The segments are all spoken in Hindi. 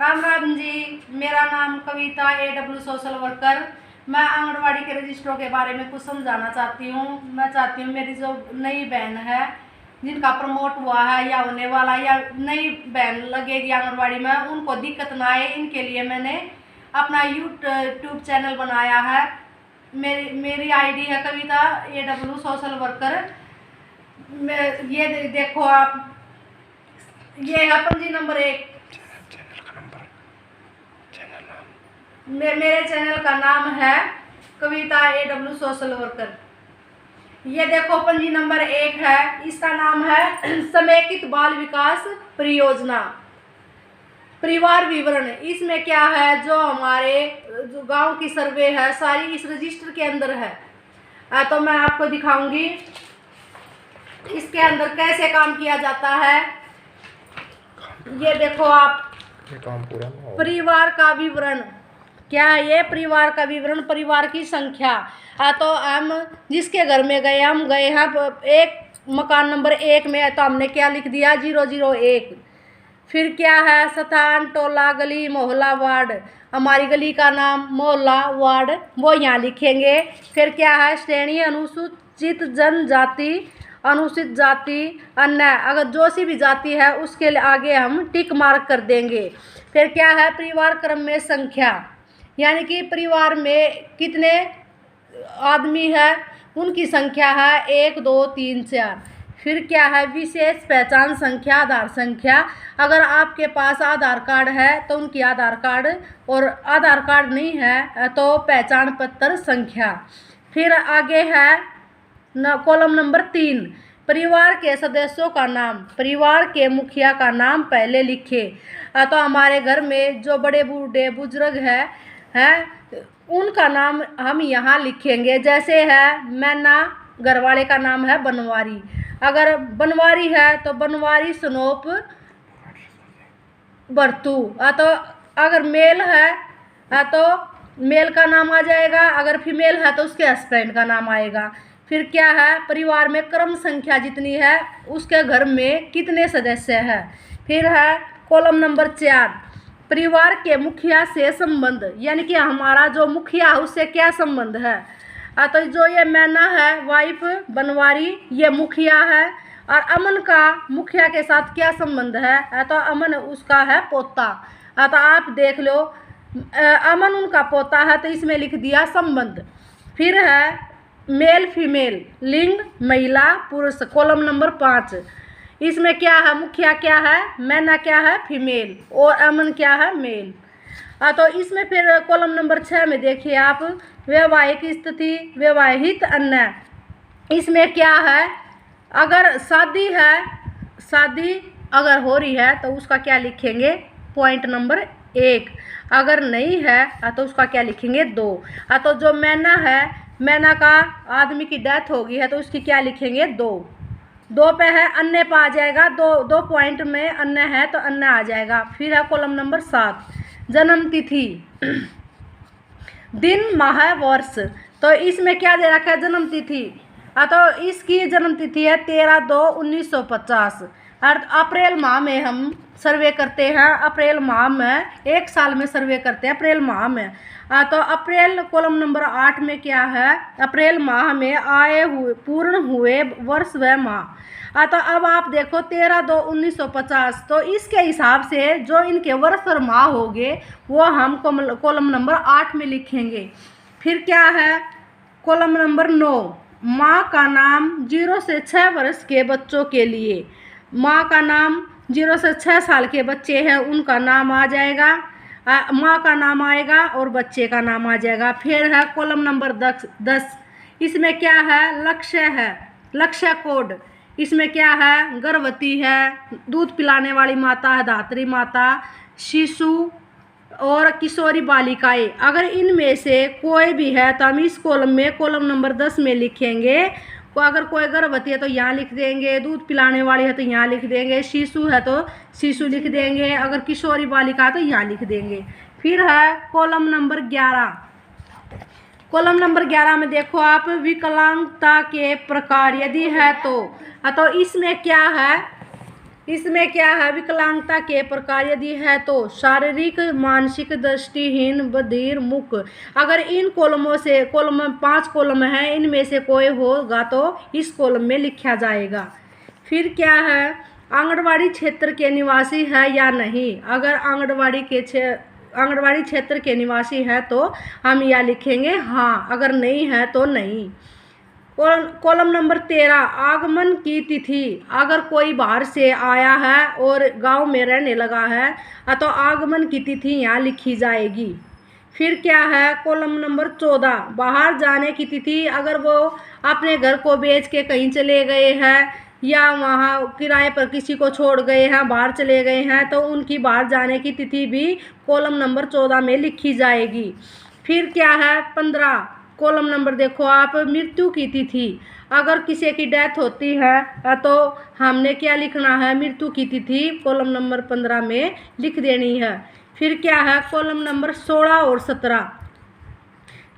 राम राम जी, मेरा नाम कविता AW सोशल वर्कर। मैं आंगनवाड़ी के रजिस्टरों के बारे में कुछ समझाना चाहती हूँ। मैं चाहती हूँ मेरी जो नई बहन है, जिनका प्रमोट हुआ है या होने वाला या नई बहन लगेगी आंगनवाड़ी में, उनको दिक्कत ना आए, इनके लिए मैंने अपना यूट्यूब चैनल बनाया है। मेरी ID है कविता AW सोशल वर्कर। ये देखो आप, ये है पंजी नंबर 1। मेरे चैनल का नाम है कविता AW सोशल वर्कर। ये देखो पंजी नंबर 1 है, इसका नाम है समेकित बाल विकास परियोजना परिवार विवरण। इसमें क्या है, जो हमारे जो गांव की सर्वे है सारी इस रजिस्टर के अंदर है। तो मैं आपको दिखाऊंगी इसके अंदर कैसे काम किया जाता है। ये देखो आप, ये काम पूरा ना हो। परिवार का विवरण क्या है, ये परिवार का विवरण, परिवार की संख्या। तो हम जिसके घर में गए, हम गए हैं एक मकान नंबर 1 में, तो हमने क्या लिख दिया 001। फिर क्या है, स्थान, टोला, गली, मोहल्ला, वार्ड, हमारी गली का नाम, मोहल्ला, वार्ड वो यहाँ लिखेंगे। फिर क्या है, श्रेणी, अनुसूचित जनजाति, अनुसूचित जाति, अन्य, अगर जो सी भी जाति है उसके आगे हम टिक मार्क कर देंगे। फिर क्या है, परिवार क्रम में संख्या, यानी कि परिवार में कितने आदमी है उनकी संख्या है 1 2 3 4। फिर क्या है, विशेष पहचान संख्या, आधार संख्या, अगर आपके पास आधार कार्ड है तो उनकी आधार कार्ड, और आधार कार्ड नहीं है तो पहचान पत्र संख्या। फिर आगे है कॉलम नंबर 3, परिवार के सदस्यों का नाम, परिवार के मुखिया का नाम पहले लिखे। तो हमारे घर में जो बड़े बूढ़े बुजुर्ग हैं उनका नाम हम यहाँ लिखेंगे। जैसे है मैना, घरवाले का नाम है बनवारी, अगर बनवारी है तो बनवारी सनोप बरतू। तो अगर मेल है तो मेल का नाम आ जाएगा, अगर फीमेल है तो उसके हस्बैंड का नाम आएगा। फिर क्या है, परिवार में क्रम संख्या जितनी है उसके घर में कितने सदस्य हैं। फिर है कॉलम नंबर 4, परिवार के मुखिया से संबंध, यानी कि हमारा जो मुखिया है उससे क्या संबंध है। तो जो ये मैना है वाइफ बनवारी, ये मुखिया है, और अमन का मुखिया के साथ क्या संबंध है, तो अमन उसका है पोता। तो आप देख लो, अमन उनका पोता है तो इसमें लिख दिया संबंध। फिर है मेल फीमेल, लिंग महिला पुरुष, कॉलम नंबर 5, इसमें क्या है, मुखिया क्या है, मैना क्या है फीमेल, और अमन क्या है मेल। तो इसमें फिर कॉलम नंबर 6 में देखिए आप, वैवाहिक स्थिति, वैवाहिक अन्य, इसमें क्या है, अगर शादी है, शादी अगर हो रही है तो उसका क्या लिखेंगे, पॉइंट नंबर 1। अगर नहीं है तो उसका क्या लिखेंगे 2। तो जो मैना है, मैना का आदमी की डेथ हो गई है तो उसकी क्या लिखेंगे 2 पे है, अन्य पे आ जाएगा, 2 पॉइंट में अन्य है तो अन्य आ जाएगा। फिर है कॉलम नंबर 7, जन्म तिथि, दिन माह वर्ष, तो इसमें क्या दे रखा है जन्म तिथि। तो इसकी जन्म तिथि है 13/2/1950। और अप्रैल माह में हम सर्वे करते हैं, अप्रैल माह में 1 साल में सर्वे करते हैं अप्रैल माह में। तो अप्रैल कॉलम नंबर 8 में क्या है, अप्रैल माह में आए हुए पूर्ण हुए वर्ष व माह। तो अब आप देखो 13/2/1950, तो इसके हिसाब से जो इनके वर्ष और माह होंगे वो हम कॉलम नंबर 8 में लिखेंगे। फिर क्या है कॉलम नंबर 9, माँ का नाम 0 से 6 वर्ष के बच्चों के लिए, माँ का नाम 0 से 6 साल के बच्चे हैं उनका नाम आ जाएगा, माँ का नाम आएगा और बच्चे का नाम आ जाएगा। फिर है कॉलम नंबर 10, इसमें क्या है, लक्ष्य कोड, इसमें क्या है, गर्भवती है, दूध पिलाने वाली माता है, धात्री माता, शिशु और किशोरी बालिकाएं, अगर इनमें से कोई भी है तो हम इस कॉलम में कॉलम नंबर 10 में लिखेंगे। तो अगर कोई गर्भवती है तो यहाँ लिख देंगे, दूध पिलाने वाली है तो यहाँ लिख देंगे, शिशु है तो शिशु लिख देंगे, अगर किशोरी बालिका है तो यहाँ लिख देंगे। फिर है कॉलम नंबर 11, कॉलम नंबर 11 में देखो आप, विकलांगता के प्रकार यदि है तो इसमें क्या है, इसमें क्या है, विकलांगता के प्रकार यदि है तो शारीरिक, मानसिक, दृष्टिहीन, बधिर, मूक। अगर इन कॉलमों से, कॉलम 5 कॉलम है, इनमें से कोई होगा तो इस कॉलम में लिखा जाएगा। फिर क्या है, आंगनवाड़ी क्षेत्र के निवासी है या नहीं। अगर आंगनवाड़ी क्षेत्र के निवासी है तो हम या लिखेंगे हाँ, अगर नहीं है तो नहीं। कॉलम नंबर 13, आगमन की तिथि। अगर कोई बाहर से आया है और गांव में रहने लगा है तो आगमन की तिथि यहाँ लिखी जाएगी। फिर क्या है, कॉलम नंबर 14, बाहर जाने की तिथि। अगर वो अपने घर को बेच के कहीं चले गए हैं या वहाँ किराए पर किसी को छोड़ गए हैं, बाहर चले गए हैं, तो उनकी बाहर जाने की तिथि भी कॉलम नंबर 14 में लिखी जाएगी। फिर क्या है, 15 कॉलम नंबर देखो आप, मृत्यु की तिथि। अगर किसी की डेथ होती है तो हमने क्या लिखना है, मृत्यु की तिथि कॉलम नंबर 15 में लिख देनी है। फिर क्या है, कॉलम नंबर 16 और 17,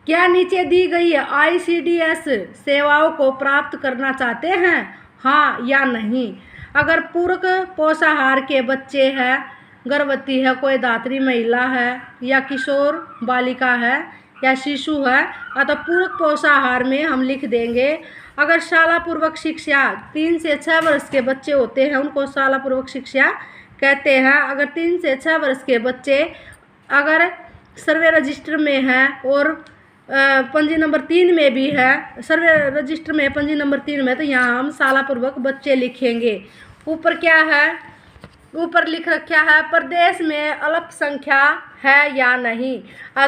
क्या नीचे दी गई ICDS सेवाओं को प्राप्त करना चाहते हैं, हाँ या नहीं। अगर पूरक पोषाहार के बच्चे हैं, गर्भवती है, कोई धात्री महिला है या किशोर बालिका है या शिशु है तो पूरक पोषाहार में हम लिख देंगे। अगर शाला पूर्वक शिक्षा, 3 से 6 वर्ष के बच्चे होते हैं उनको शाला पूर्वक शिक्षा कहते हैं। अगर 3 से 6 वर्ष के बच्चे अगर सर्वे रजिस्टर में हैं और पंजी नंबर 3 में भी है, सर्वे रजिस्टर में पंजी नंबर 3 में, तो यहाँ हम शाला पूर्वक बच्चे लिखेंगे। ऊपर क्या है, ऊपर लिख रखा है प्रदेश में अल्पसंख्या है या नहीं।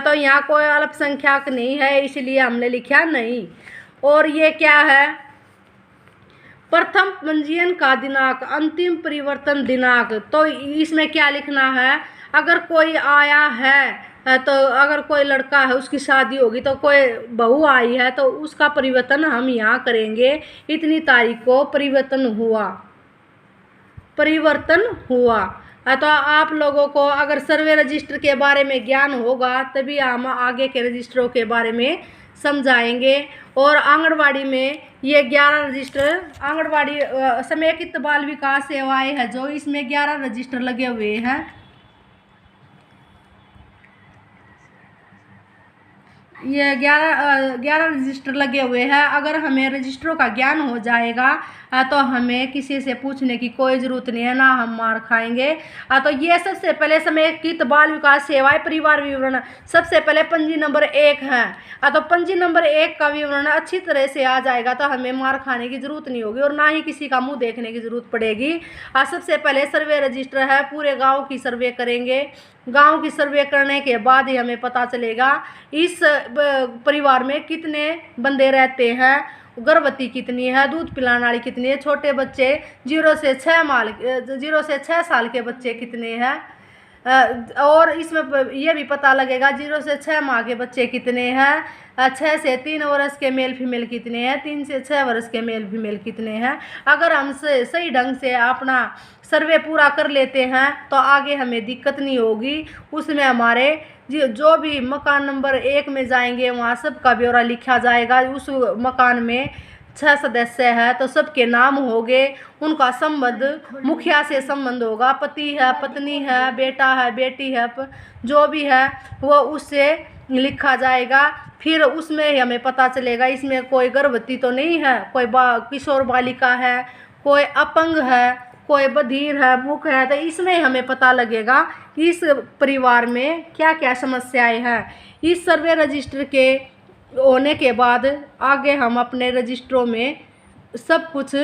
तो यहाँ कोई अल्पसंख्यक नहीं है, इसलिए हमने लिखा नहीं। और ये क्या है, प्रथम पंजीयन का दिनांक, अंतिम परिवर्तन दिनांक। तो इसमें क्या लिखना है, अगर कोई आया है तो अगर कोई लड़का है उसकी शादी होगी तो कोई बहू आई है तो उसका परिवर्तन हम यहाँ करेंगे, इतनी तारीख को परिवर्तन हुआ। तो आप लोगों को अगर सर्वे रजिस्टर के बारे में ज्ञान होगा तभी हम आगे के रजिस्टरों के बारे में समझाएंगे। और आंगनवाड़ी में ये 11 रजिस्टर, आंगनवाड़ी समेकित बाल विकास सेवाएं है जो, इसमें 11 रजिस्टर लगे हुए हैं। ये 11 रजिस्टर लगे हुए हैं। अगर हमें रजिस्टरों का ज्ञान हो जाएगा तो हमें किसी से पूछने की कोई ज़रूरत नहीं है, ना हम मार खाएंगे। तो ये सबसे पहले समेकित बाल विकास सेवाएं परिवार विवरण, सबसे पहले पंजी नंबर 1 है। तो पंजी नंबर 1 का विवरण अच्छी तरह से आ जाएगा तो हमें मार खाने की ज़रूरत नहीं होगी और ना ही किसी का मुंह देखने की ज़रूरत पड़ेगी। सबसे पहले सर्वे रजिस्टर है, पूरे गाँव की सर्वे करेंगे। गांव की सर्वे करने के बाद ही हमें पता चलेगा इस परिवार में कितने बंदे रहते हैं, गर्भवती कितनी है, दूध पिलाने वाली कितनी है, छोटे बच्चे 0 से 6 साल के बच्चे कितने हैं। और इसमें यह भी पता लगेगा 0 से 6 माह के बच्चे कितने हैं, 6 से 3 वर्ष के मेल फीमेल कितने हैं, 3 से 6 वर्ष के मेल फीमेल कितने हैं। अगर हम सही ढंग से अपना सर्वे पूरा कर लेते हैं तो आगे हमें दिक्कत नहीं होगी। उसमें हमारे जो भी मकान नंबर 1 में जाएंगे वहाँ सबका ब्यौरा लिखा जाएगा। उस मकान में 6 सदस्य है तो सबके नाम होंगे, उनका संबंध मुखिया से संबंध होगा, पति है, पत्नी है, बेटा है, बेटी है, जो भी है वो उससे लिखा जाएगा। फिर उसमें हमें पता चलेगा इसमें कोई गर्भवती तो नहीं है, कोई किशोर बालिका है, कोई अपंग है, कोई बधिर है, मूक है। तो इसमें हमें पता लगेगा कि इस परिवार में क्या क्या समस्याएं हैं। इस सर्वे रजिस्टर के होने के बाद आगे हम अपने रजिस्टरों में सब कुछ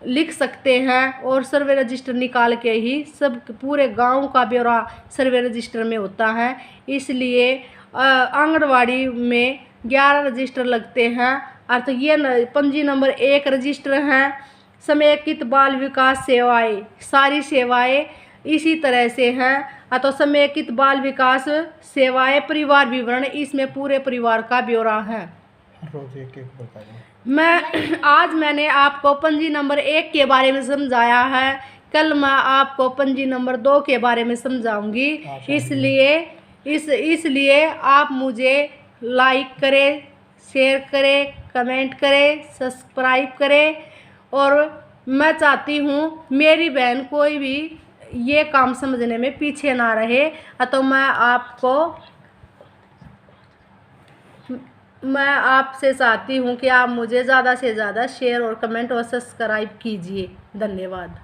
लिख सकते हैं और सर्वे रजिस्टर निकाल के ही सब पूरे गांव का ब्यौरा सर्वे रजिस्टर में होता है। इसलिए आंगनवाड़ी में 11 रजिस्टर लगते हैं। अर्थ ये पंजी नंबर 1 रजिस्टर हैं, समेकित बाल विकास सेवाएं, सारी सेवाएं इसी तरह से हैं। तो समेकित बाल विकास सेवाएं परिवार विवरण, इसमें पूरे परिवार का ब्यौरा है। रोज एक बताइए। मैंने आपको पंजी नंबर 1 के बारे में समझाया है, कल मैं आपको पंजी नंबर 2 के बारे में समझाऊंगी। इसलिए आप मुझे लाइक करें, शेयर करें, कमेंट करें, सब्सक्राइब करें और मैं चाहती हूँ मेरी बहन कोई भी ये काम समझने में पीछे ना रहे। तो मैं आपसे चाहती हूँ कि आप मुझे ज़्यादा से ज़्यादा शेयर और कमेंट और सब्सक्राइब कीजिए। धन्यवाद।